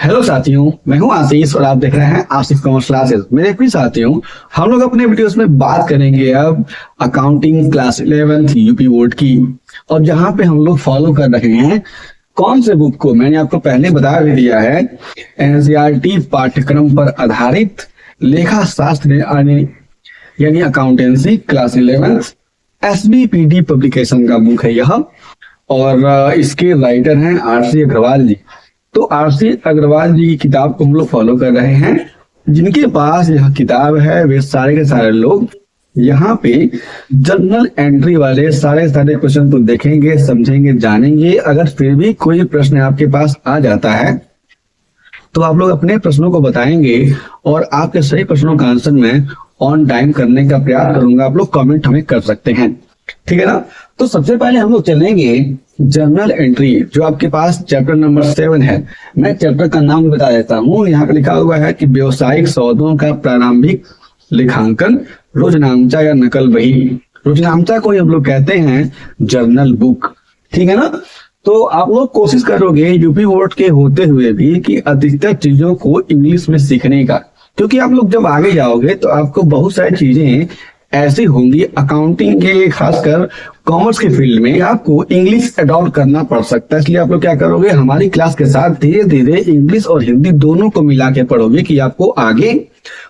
Hello साथियों, मैं हूं आशीष और आप देख रहे हैं आशीष कॉमर्स क्लासेस। मेरे प्रिय साथियों, हम लोग अपने वीडियोस में बात करेंगे अब accounting class 11th UP board की। और जहां पे हम लोग फॉलो कर रहे हैं कौन से बुक को, मैंने आपको पहले बता भी दिया है, एनसीईआरटी पाठ्यक्रम पर आधारित लेखा शास्त्र यानी अकाउंटेंसी क्लास 11th एसबीपीडी पब्लिकेशन का बुक है यह। और इसके राइटर हैं आरसी अग्रवाल जी। तो आरसी अग्रवाल जी की किताब को हम लोग फॉलो कर रहे हैं। जिनके पास यह किताब है वे सारे के सारे लोग यहाँ पे जर्नल एंट्री वाले सारे क्वेश्चन को देखेंगे, समझेंगे, जानेंगे। अगर फिर भी कोई प्रश्न आपके पास आ जाता है तो आप लोग अपने प्रश्नों को बताएंगे और आपके सही प्रश्नों का आंसर मैं ऑन टाइम करने का प्रयास करूंगा। आप लोग कमेंट हमें कर सकते हैं, ठीक है ना। तो सबसे पहले हम लोग चलेंगे जर्नल एंट्री, जो आपके पास चैप्टर नंबर 7 है। मैं चैप्टर का नाम बता देता हूँ। यहाँ पे लिखा हुआ है कि व्यवसायिक सौदों का प्रारंभिक लेखांकन, रोजनामचा या नकल बही। रोजनामचा को हम लोग कहते हैं जर्नल बुक, ठीक है ना। तो आप लोग कोशिश करोगे यूपी बोर्ड के होते हुए भी कि अधिकतर चीजों को इंग्लिश में सीखने का, क्योंकि आप लोग जब आगे जाओगे तो आपको बहुत सारी चीजें ऐसी होंगी अकाउंटिंग के, खासकर कॉमर्स के फील्ड में आपको इंग्लिश अडॉप्ट करना पड़ सकता है। इसलिए आप लोग क्या करोगे, हमारी क्लास के साथ धीरे धीरे इंग्लिश और हिंदी दोनों को मिला के पढ़ोगे कि आपको आगे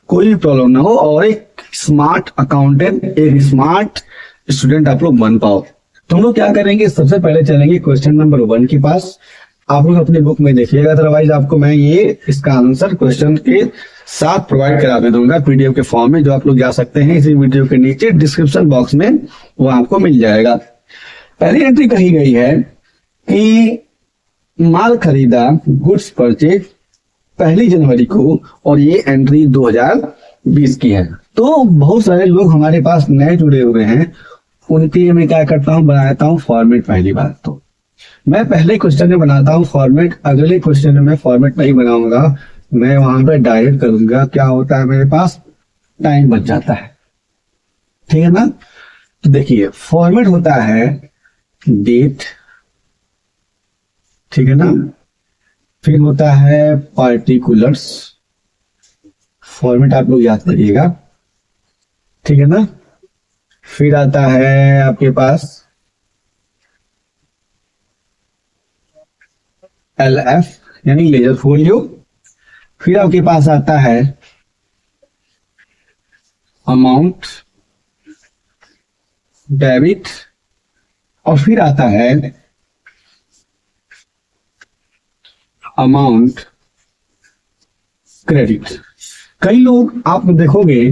कोई भी प्रॉब्लम ना हो और एक स्मार्ट अकाउंटेंट, एक स्मार्ट स्टूडेंट आप लोग बन पाओ। तो हम लोग क्या करेंगे, सबसे पहले चलेंगे क्वेश्चन नंबर 1 के पास। आप लोग अपनी बुक में देखिएगा, अदरवाइज आपको मैं ये इसका आंसर क्वेश्चन के साथ प्रोवाइड करा दे दूंगा पीडीएफ के फॉर्म में, जो आप लोग जा सकते हैं इसी वीडियो के नीचे डिस्क्रिप्शन बॉक्स में, वो आपको मिल जाएगा। पहली एंट्री कही गई है कि माल खरीदा, गुड्स परचेज 1 जनवरी को, और ये एंट्री 2020 की है। तो बहुत सारे लोग हमारे पास नए जुड़े हुए हैं, उनके लिए मैं क्या करता हूँ, बनाता हूँ फॉर्मेट। पहली बात तो मैं पहले क्वेश्चन में बनाता हूँ फॉर्मेट, अगले क्वेश्चन में मैं फॉर्मेट नहीं बनाऊंगा, मैं वहां पे डायरेक्ट करूंगा। क्या होता है, मेरे पास टाइम बच जाता है, ठीक है ना। तो देखिए फॉर्मेट होता है डेट, ठीक है ना। फिर होता है पार्टिकुलर्स, फॉर्मेट आप लोग याद करिएगा, ठीक है ना। फिर आता है आपके पास LF यानी लेजर फोलियो। फिर आपके पास आता है अमाउंट, डेबिट, और फिर आता है अमाउंट क्रेडिट। कई लोग आप देखोगे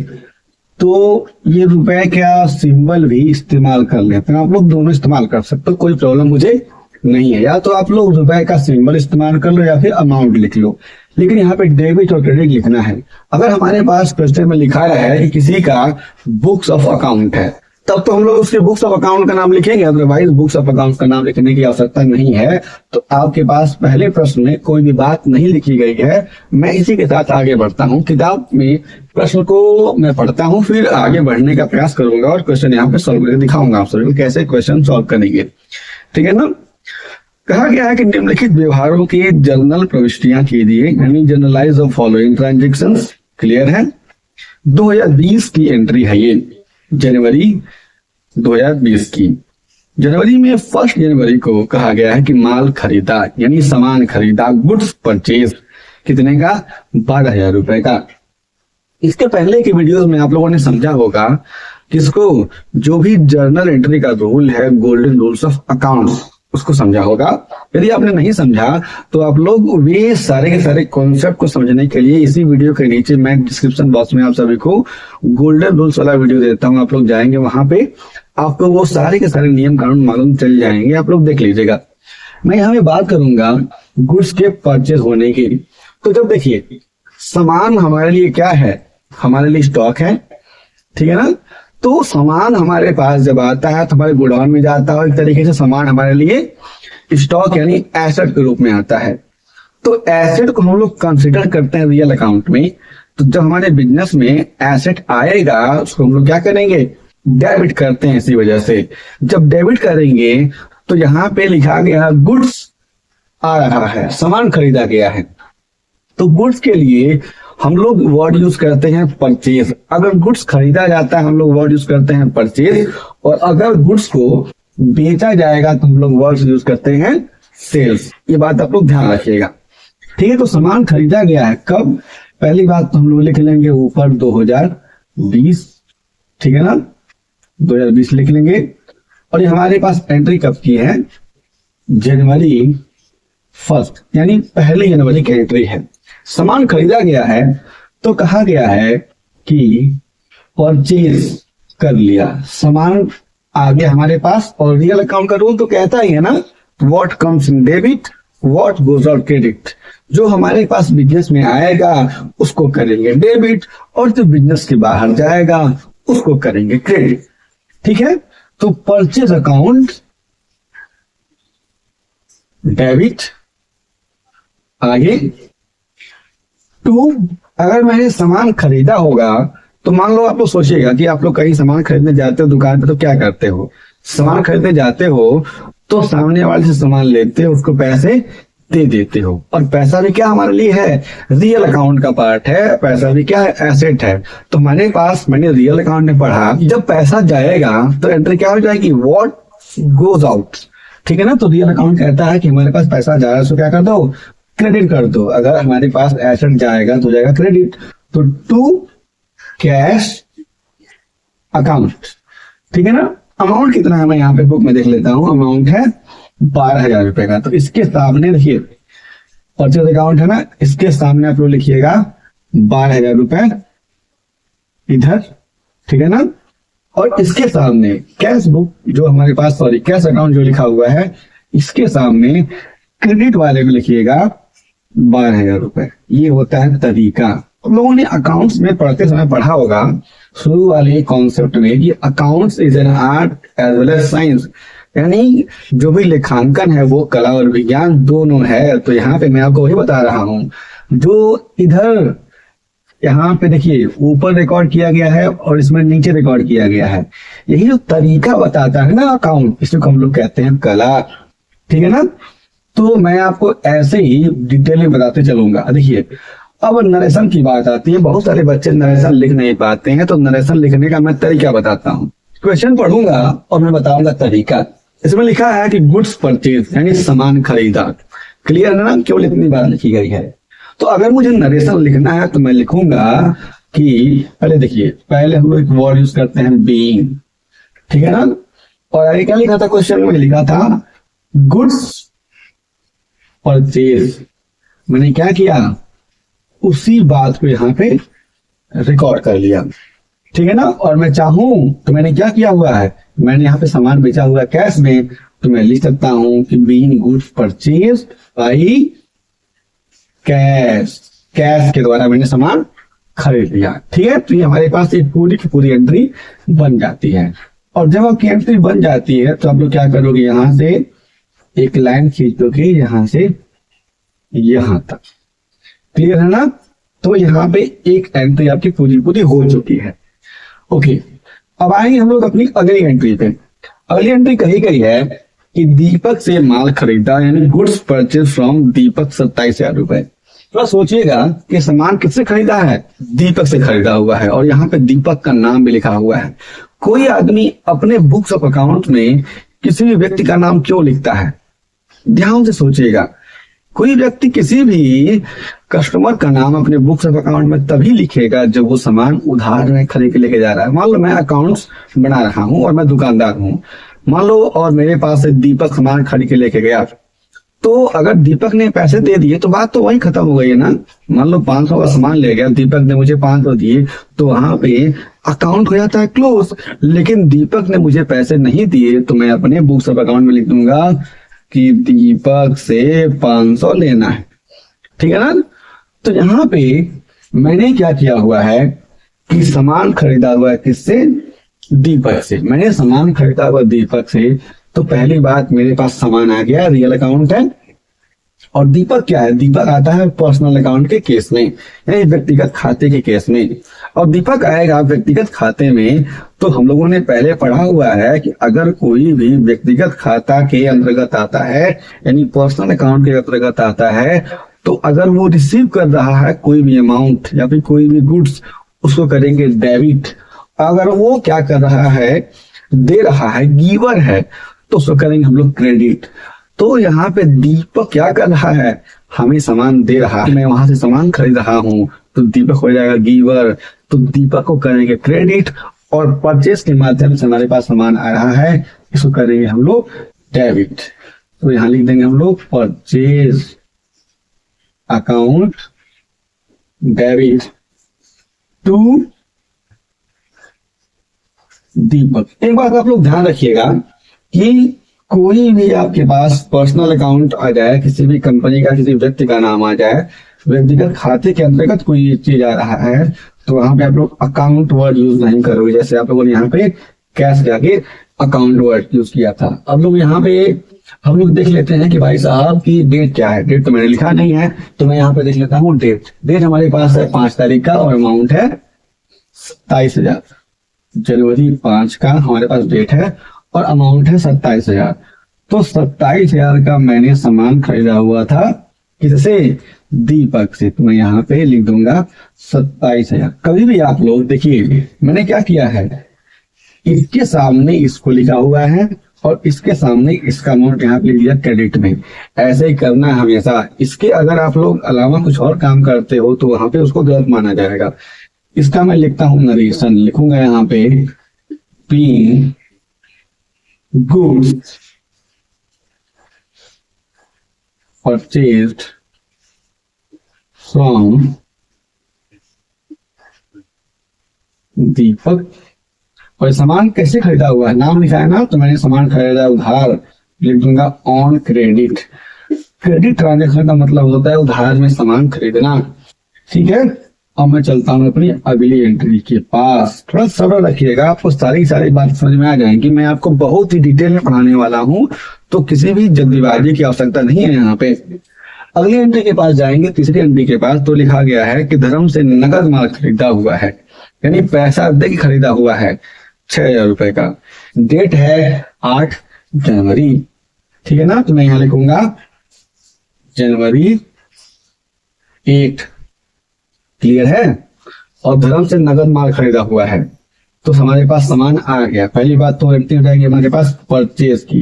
तो ये रुपए का सिंबल भी इस्तेमाल कर लेते हैं। आप लोग दोनों इस्तेमाल कर सकते हो, कोई प्रॉब्लम मुझे नहीं है। या तो आप लोग रुपए का सिंबल इस्तेमाल कर लो या फिर अमाउंट लिख लो, लेकिन यहाँ पे डेबिट और क्रेडिट लिखना है। अगर हमारे पास क्वेश्चन में लिखा है कि किसी का बुक्स ऑफ अकाउंट है, तब तो हम लोग उसके बुक्स ऑफ अकाउंट का नाम लिखेंगे, अदरवाइज बुक्स ऑफ अकाउंट का नाम लिखने की आवश्यकता नहीं है। तो आपके पास पहले प्रश्न में कोई भी बात नहीं लिखी गई है। मैं इसी के साथ आगे बढ़ता हूँ, किताब में प्रश्न को मैं पढ़ता हूँ, फिर आगे बढ़ने का प्रयास करूंगा और क्वेश्चन यहाँ पे सॉल्व करके दिखाऊंगा आप सभी कैसे क्वेश्चन सॉल्व करेंगे, ठीक है ना। कहा गया है कि निम्नलिखित व्यवहारों की जर्नल प्रविष्टियां कीजिए, यानी generalized of following transactions. Clear है। 2020 की एंट्री है ये, जनवरी 2020 की। जनवरी में 1 जनवरी को कहा गया है कि माल खरीदा यानी सामान खरीदा, गुड्स परचेज, कितने का, 12,000 रुपए का। इसके पहले की वीडियोस में आप लोगों ने समझा होगा किसको, जो भी जर्नल एंट्री का रूल है, गोल्डन रूल्स ऑफ अकाउंट्स, उसको समझा होगा। यदि आपने नहीं समझा तो आप लोग वे सारे के सारे कॉन्सेप्ट को समझने के लिए इसी वीडियो के नीचे मैं डिस्क्रिप्शन बॉक्स में आप सभी को गोल्डन रूल्स वाला वीडियो देता हूं। आप लोग जाएंगे वहां पे, आपको वो सारे के सारे नियम कानून मालूम चल जाएंगे, आप लोग देख लीजिएगा। मैं यहाँ पे बात करूंगा गुड्स के परचेज होने की। तो जब देखिए सामान हमारे लिए क्या है, हमारे लिए स्टॉक है, ठीक है ना। तो सामान हमारे पास जब आता है तो हमारे गोडाउन में जाता है, एक तरीके से सामान हमारे लिए स्टॉक यानी एसेट के रूप में आता है। तो एसेट को हम लोग कंसिडर करते हैं रियल अकाउंट में। तो जब हमारे बिजनेस में एसेट आएगा उसको हम लोग क्या करेंगे, डेबिट करते हैं। इसी वजह से जब डेबिट करेंगे तो यहाँ पे लिखा गया गुड्स आ रहा है, सामान खरीदा गया है। तो गुड्स के लिए हम लोग वर्ड यूज करते हैं परचेज। अगर गुड्स खरीदा जाता है हम लोग वर्ड यूज करते हैं परचेज, और अगर गुड्स को बेचा जाएगा तो हम लोग वर्ड यूज करते हैं सेल्स। ये बात आप लोग ध्यान रखिएगा, ठीक है। तो सामान खरीदा गया है कब, पहली बात तो हम लोग लिख लेंगे ऊपर 2020, ठीक है ना, 2020 लिख लेंगे। और ये हमारे पास एंट्री कब की है, जनवरी 1, यानी पहली जनवरी की एंट्री है। सामान खरीदा गया है तो कहा गया है कि परचेज कर लिया, सामान आ गया हमारे पास। और रियल अकाउंट का रूल तो कहता ही है ना, what comes in debit what goes out credit. जो हमारे पास बिजनेस में आएगा उसको करेंगे डेबिट, और जो बिजनेस के बाहर जाएगा उसको करेंगे क्रेडिट, ठीक है। तो परचेज अकाउंट डेबिट, आगे टू, अगर मैंने सामान खरीदा होगा तो मान लो आप लोग सोचिएगा कि आप लोग कहीं सामान खरीदने जाते हो दुकान पे तो क्या करते हो, सामान खरीदने जाते हो तो सामने वाले से सामान लेते हो, उसको पैसे दे देते हो। और पैसा भी क्या हमारे लिए है, रियल अकाउंट का पार्ट है, पैसा भी क्या है, एसेट है। तो मैंने रियल अकाउंट में पढ़ा जब पैसा जाएगा तो एंट्री क्या हो जाएगी, व्हाट गोज आउट, ठीक है ना। तो रियल अकाउंट कहता है कि हमारे पास पैसा जा रहा है, उसको क्या कर दो, क्रेडिट कर दो। अगर हमारे पास एसेट जाएगा तो जाएगा क्रेडिट। तो टू कैश अकाउंट, ठीक है ना। अमाउंट कितना है मैं यहाँ पे बुक में देख लेता हूँ, अमाउंट है 12,000 रुपए का। तो इसके सामने देखिए परचेज अकाउंट है ना, इसके सामने आप लोग लिखिएगा 12,000 रुपए इधर, ठीक है ना। और इसके सामने कैश बुक जो हमारे पास, सॉरी कैश अकाउंट जो लिखा हुआ है, इसके सामने क्रेडिट वाले को लिखिएगा 12,000 रुपए। ये होता है तरीका। तो लोगों ने अकाउंट्स में पढ़ते समय पढ़ा होगा शुरू वाले कॉन्सेप्ट में कि accounts is an art as well as science, यानी जो भी लेखांकन है वो कला और विज्ञान दोनों है। तो यहाँ पे मैं आपको वही बता रहा हूँ जो इधर यहाँ पे देखिए ऊपर रिकॉर्ड किया गया है और इसमें नीचे रिकॉर्ड किया गया है, यही जो तरीका बताता है ना अकाउंट, इसको हम लोग कहते हैं कला, ठीक है ना। तो मैं आपको ऐसे ही डिटेल में बताते चलूंगा। देखिए अब नरेशन की बात आती है, बहुत सारे बच्चे नरेशन लिख नहीं पाते हैं, तो नरेशन लिखने का मैं तरीका बताता हूँ। क्वेश्चन पढ़ूंगा और मैं बताऊंगा तरीका। इसमें लिखा है कि गुड्स परचेज यानी सामान खरीदा, क्लियर है ना, केवल इतनी बात लिखी गई है। तो अगर मुझे नरेशन लिखना है तो मैं लिखूंगा कि पहले देखिए, पहले हम लोग एक वर्ड यूज करते हैं बीइंग, ठीक है ना। और आगे क्या लिखा था क्वेश्चन में, लिखा था गुड्स परचेज। मैंने क्या किया, उसी बात को यहाँ पे रिकॉर्ड कर लिया, ठीक है ना। और मैं चाहूं तो मैंने क्या किया हुआ है, मैंने यहाँ पे सामान बेचा हुआ है कैश में, तो मैं लिख सकता हूं कि being goods purchase by cash, cash के द्वारा मैंने सामान खरीद लिया, ठीक है। तो ये हमारे पास एक पूरी की पूरी एंट्री बन जाती है। और जब आपकी एंट्री बन जाती है तो आप लोग क्या करोगे, यहां से एक लाइन खींच दोगे यहां से यहां तक, क्लियर है ना। तो यहाँ पे एक एंट्री आपकी पूरी पूरी हो चुकी है। ओके, अब आएंगे हम लोग अपनी अगली एंट्री पे। अगली एंट्री कही गई है कि दीपक से माल खरीदा, यानी गुड्स परचेज फ्रॉम दीपक 27,000 रुपए। थोड़ा सोचिएगा कि सामान किससे खरीदा है, दीपक से खरीदा हुआ है, और यहाँ पे दीपक का नाम भी लिखा हुआ है। कोई आदमी अपने बुक्स ऑफ अकाउंट में किसी भी व्यक्ति का नाम क्यों लिखता है, ध्यान से सोचिएगा। कोई व्यक्ति किसी भी कस्टमर का नाम अपने बुक्स ऑफ अकाउंट में तभी लिखेगा जब वो सामान उधार में खरीद के लेके जा रहा है। मान लो मैं अकाउंट्स बना रहा हूं और मैं दुकानदार हूं, मान लो, और मेरे पास से दीपक सामान खरीद के लेके गया, तो अगर दीपक ने पैसे दे दिए तो बात तो वही खत्म हो गई है ना। मान लो 500 का सामान ले गया, दीपक ने मुझे 500 दिए, तो वहां पे अकाउंट हो जाता है क्लोज। लेकिन दीपक ने मुझे पैसे नहीं दिए तो मैं अपने बुक्स ऑफ अकाउंट में लिख दूंगा कि दीपक से 500 लेना है, ठीक है ना। तो यहाँ पे मैंने क्या किया हुआ है कि सामान खरीदा हुआ है किससे, दीपक से। मैंने सामान खरीदा हुआ दीपक से, तो पहली बात मेरे पास सामान आ गया, रियल अकाउंट है। और दीपक क्या है, दीपक आता है पर्सनल अकाउंट के केस में, यानी व्यक्तिगत खाते के केस में। और दीपक आएगा व्यक्तिगत खाते में, तो हम लोगों ने पहले पढ़ा हुआ है कि अगर कोई भी व्यक्तिगत खाता के अंतर्गत आता है, यानी पर्सनल अकाउंट के अंतर्गत आता है, तो अगर वो रिसीव कर रहा है कोई भी अमाउंट या फिर कोई भी गुड्स, उसको करेंगे डेबिट। अगर वो क्या कर रहा है, दे रहा है, गिवर है, तो उसको करेंगे हम लोग क्रेडिट। तो यहाँ पे दीपक क्या कर रहा है, हमें सामान दे रहा है, मैं वहां से सामान खरीद रहा हूँ, तो दीपक हो जाएगा गिवर, तो दीपक को करेंगे क्रेडिट। और परचेस के माध्यम से हमारे पास सामान आ रहा है, इसको करेंगे हम लोग डेबिट। तो यहाँ लिख देंगे हम लोग परचेज अकाउंट डेबिट टू दीपक। एक बात आप लोग ध्यान रखिएगा कि कोई भी आपके पास पर्सनल अकाउंट आ जाए, किसी भी कंपनी का किसी व्यक्ति का नाम आ जाए, व्यक्तिगत खाते के अंतर्गत कोई चीज आ रहा है, तो वहां पे आप लोग अकाउंट वर्ड यूज नहीं करोगे। जैसे आप लोगों ने यहाँ पे कैश जाके अकाउंट वर्ड यूज किया था। अब लोग यहाँ पे हम लोग देख लेते हैं कि भाई साहब की डेट क्या है। डेट तो मैंने लिखा नहीं है, तो मैं यहाँ पे देख लेता हूँ डेट। डेट हमारे पास है 5 तारीख का और अमाउंट है 27,000। जनवरी 5 का हमारे पास डेट है और अमाउंट है 27,000। तो 27,000 का मैंने सामान खरीदा हुआ था, किससे, दीपक से। तो मैं यहाँ पे लिख दूंगा 27,000। कभी भी आप लोग देखिए मैंने क्या किया है, इसके सामने इसको लिखा हुआ है और इसके सामने इसका अमाउंट यहाँ पे लिख दिया क्रेडिट में। ऐसे ही करना है हमेशा। इसके अगर आप लोग अलावा कुछ और काम करते हो तो वहां पे उसको गलत माना जाएगा। इसका मैं लिखता हूं नरेशन, लिखूंगा यहाँ पे बीइंग गुड्स परचेज्ड फ्रॉम दीपक। और सामान कैसे खरीदा हुआ है, नाम लिखा है ना, तो मैंने सामान खरीदा उधार, लिख दूंगा ऑन क्रेडिट। क्रेडिट ट्रांजेक्शन का मतलब होता है उधार में सामान खरीदना। ठीक है, अब मैं चलता हूँ अपनी अगली एंट्री के पास। थोड़ा सब्र रखिएगा, आपको सारी बात समझ में आ जाएगी। मैं आपको बहुत ही डिटेल में पढ़ाने वाला हूँ, तो किसी भी जल्दीबाजी की आवश्यकता नहीं है। यहाँ पे अगली एंट्री के पास जाएंगे, तीसरी एंट्री के पास, तो लिखा गया है कि धर्म से नगद माल खरीदा हुआ है, यानी पैसा दे के खरीदा हुआ है 6,000 रुपए का। डेट है 8 जनवरी। ठीक है ना, तो मैं यहां लिखूंगा जनवरी 8। क्लियर है। और धर्म से नगद माल खरीदा हुआ है, तो हमारे पास सामान आ गया। पहली बात तो एंट्री हो जाएगी हमारे पास परचेज की,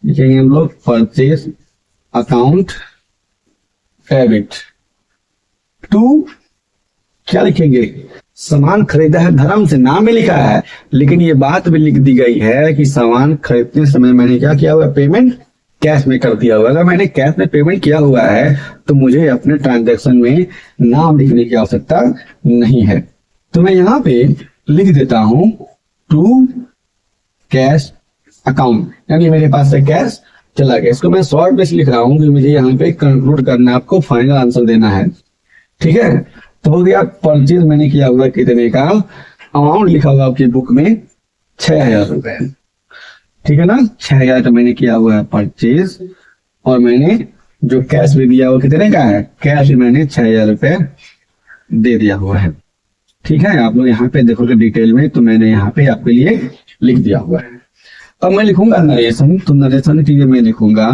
लिखेंगे हम लोग परचेज अकाउंट डेबिट टू, क्या लिखेंगे, सामान खरीदा है धर्म से, नाम में लिखा है, लेकिन ये बात भी लिख दी गई है कि सामान खरीदते समय मैंने क्या किया हुआ, पेमेंट कैश में कर दिया हुआ। अगर मैंने कैश में पेमेंट किया हुआ है तो मुझे अपने ट्रांजैक्शन में नाम लिखने की आवश्यकता नहीं है। तो मैं यहाँ पे लिख देता हूं टू कैश अकाउंट, यानी मेरे पास से कैश चला गया। इसको मैं शॉर्ट में लिख रहा हूं कि मुझे यहाँ पे कंक्लूड करना है, आपको फाइनल आंसर देना है। ठीक है, तो हो गया परचेज मैंने किया हुआ कितने का, अमाउंट लिखा हुआ आपकी बुक में 6,000 रुपए। ठीक है ना, 6,000 का मैंने किया हुआ है परचेज, और मैंने जो कैश भी दिया हुआ कितने का है, कैश भी मैंने 6,000 रुपए दे दिया हुआ है। ठीक है, आप लोग यहाँ पे देखोगे डिटेल में, तो मैंने यहाँ पे आपके लिए लिख दिया हुआ है। अब मैं लिखूंगा नरेशन, तो नरेशन के लिए मैं लिखूंगा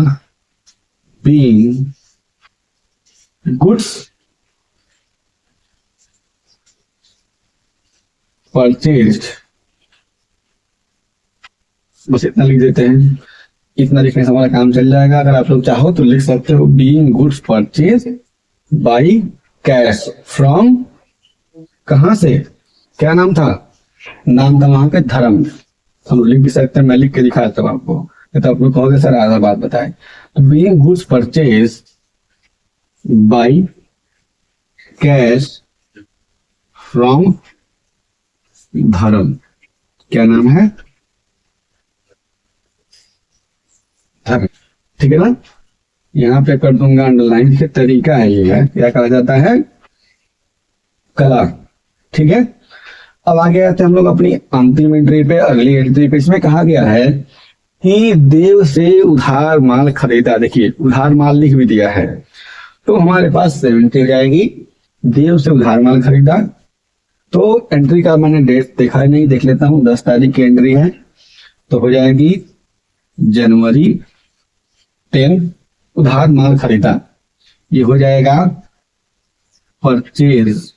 बीइंग गुड्स परचेज्ड। बस इतना लिख देते हैं, इतना लिखने से हमारा काम चल जाएगा। अगर आप लोग चाहो तो लिख सकते हो being goods purchase by cash from, कहां से, क्या नाम था, नाम था वहां पे धर्म। हम लिख भी सकते हैं, मैं लिख के दिखाता हूं आपको, तो आप लोग कहोगे सर आधा बात बताएं। तो being goods purchase by cash from धर्म, क्या नाम है, धर्म। ठीक है ना, यहाँ पे कर दूंगा अंडरलाइन के तरीका है, ये है क्या कहा जाता है, कला। ठीक है, अब आगे आते हैं हम लोग अपनी अंतिम एंट्री पे, अगली एंट्री पे। इसमें कहा गया है कि देव से उधार माल खरीदा। देखिए उधार माल लिख भी दिया है, तो हमारे पास 70 जाएगी, देव से उधार माल खरीदा। तो एंट्री का मैंने डेट देखा ही नहीं, देख लेता हूं, 10 तारीख की एंट्री है, तो हो जाएगी जनवरी 10 उधार माल खरीदा। ये हो जाएगा परचेज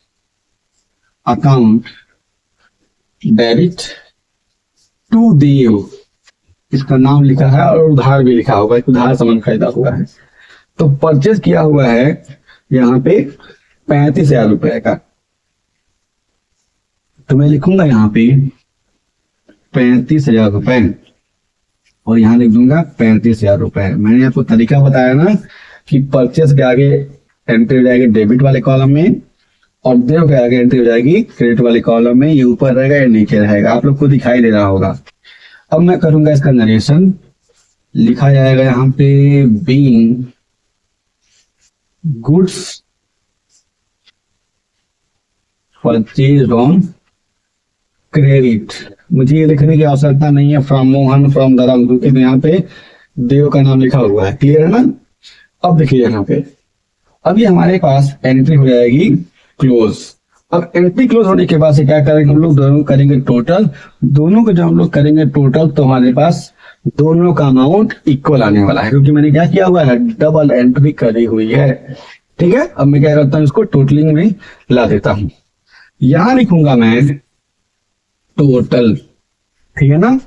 अकाउंट डेबिट टू देव, इसका नाम लिखा है और उधार भी लिखा होगा, उधार सामान खरीदा हुआ है। तो परचेज किया हुआ है यहाँ पे 35,000 रुपए का, तो मैं लिखूंगा यहाँ पे 35,000 रुपए और यहाँ लिख दूंगा 35,000 रुपए। मैंने आपको तरीका बताया ना कि परचेज के आगे एंट्री हो जाएगी डेबिट वाले कॉलम में और देव के आगे एंट्री हो जाएगी क्रेडिट वाले कॉलम में। ये ऊपर रहेगा या नीचे रहेगा, आप लोग को दिखाई दे रहा होगा। अब मैं करूंगा इसका नरेशन, लिखा जाएगा यहाँ पे being goods purchase on credit. मुझे ये लिखने की आवश्यकता नहीं है फ्रॉम मोहन फ्रॉम धर्म, क्योंकि यहाँ पे देव का नाम लिखा हुआ है। क्लियर है ना? अब देखिए यहाँ पे अभी हमारे पास एंट्री हो जाएगी क्लोज। अब एंट्री क्लोज होने के बाद से क्या करेंगे हम लोग, दोनों करेंगे टोटल। दोनों को जब हम लोग करेंगे टोटल तो हमारे पास दोनों का अमाउंट इक्वल आने वाला है, क्योंकि मैंने क्या किया हुआ है, डबल एंट्री करी हुई है। ठीक है, अब मैं क्या करता हूँ, इसको टोटलिंग में ला देता हूँ। यहां लिखूंगा मैं टोटल, ठीक है ना,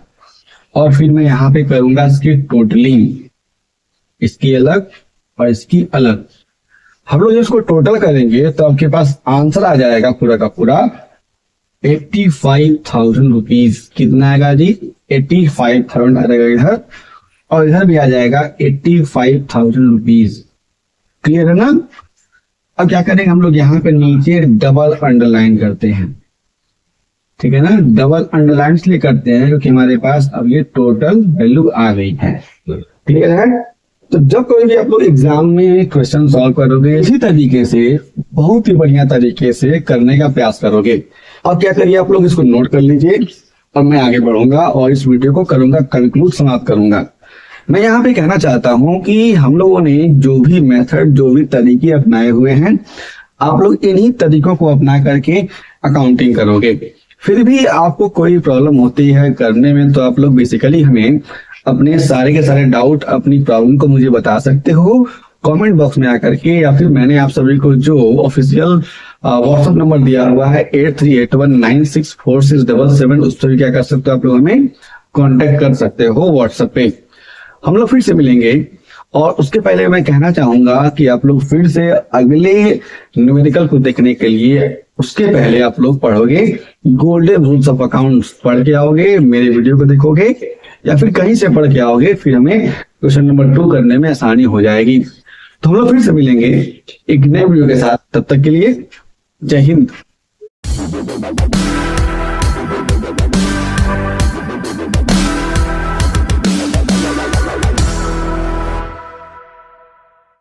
और फिर मैं यहाँ पे करूंगा इसकी टोटलिंग, इसकी अलग और इसकी अलग। हम लोग इसको टोटल करेंगे तो आपके पास आंसर आ जाएगा पूरा का पूरा 85,000 रुपीज। कितना आएगा जी? 85,000 आ जाएगा इधर, और इधर भी आ जाएगा 85,000 रुपीज। क्लियर है ना? अब क्या करेंगे हम लोग, यहाँ पे नीचे डबल अंडरलाइन करते हैं। ठीक है ना, डबल अंडरलाइन इसलिए करते हैं क्योंकि हमारे पास अब ये टोटल वैल्यू आ गई है। क्लियर है? तो जब कभी आप लोग एग्जाम में क्वेश्चन सॉल्व करोगे इसी तरीके से, बहुत ही बढ़िया तरीके से करने का प्रयास करोगे। अब क्या करिए आप लोग, इसको नोट कर लीजिए और मैं आगे बढ़ूंगा और इस वीडियो को करूंगा कंक्लूड, समाप्त करूंगा। मैं यहाँ पे कहना चाहता हूँ कि हम लोगों ने जो भी मेथड, जो भी तरीके अपनाए हुए हैं, आप लोग इन्हीं तरीकों को अपना करके अकाउंटिंग करोगे। फिर भी आपको कोई प्रॉब्लम होती है करने में तो आप लोग बेसिकली हमें अपने सारे के सारे डाउट, अपनी प्रॉब्लम को मुझे बता सकते हो कमेंट बॉक्स में आकर के, या फिर मैंने आप सभी को जो ऑफिशियल व्हाट्सएप नंबर दिया हुआ है 8381964677, उस पर क्या कर सकते हो आप लोग हमें कांटेक्ट कर सकते हो व्हाट्सएप पे। हम लोग फिर से मिलेंगे, और उसके पहले मैं कहना चाहूंगा कि आप लोग फिर से अगले न्यूमेरिकल को देखने के लिए उसके पहले आप लोग पढ़ोगे गोल्डन रूल्स ऑफ अकाउंट्स, पढ़ के आओगे, मेरे वीडियो को देखोगे या फिर कहीं से पढ़ के आओगे, फिर हमें क्वेश्चन नंबर 2 करने में आसानी हो जाएगी। तो हम लोग फिर से मिलेंगे एक नए वीडियो के साथ, तब तक के लिए जय हिंद।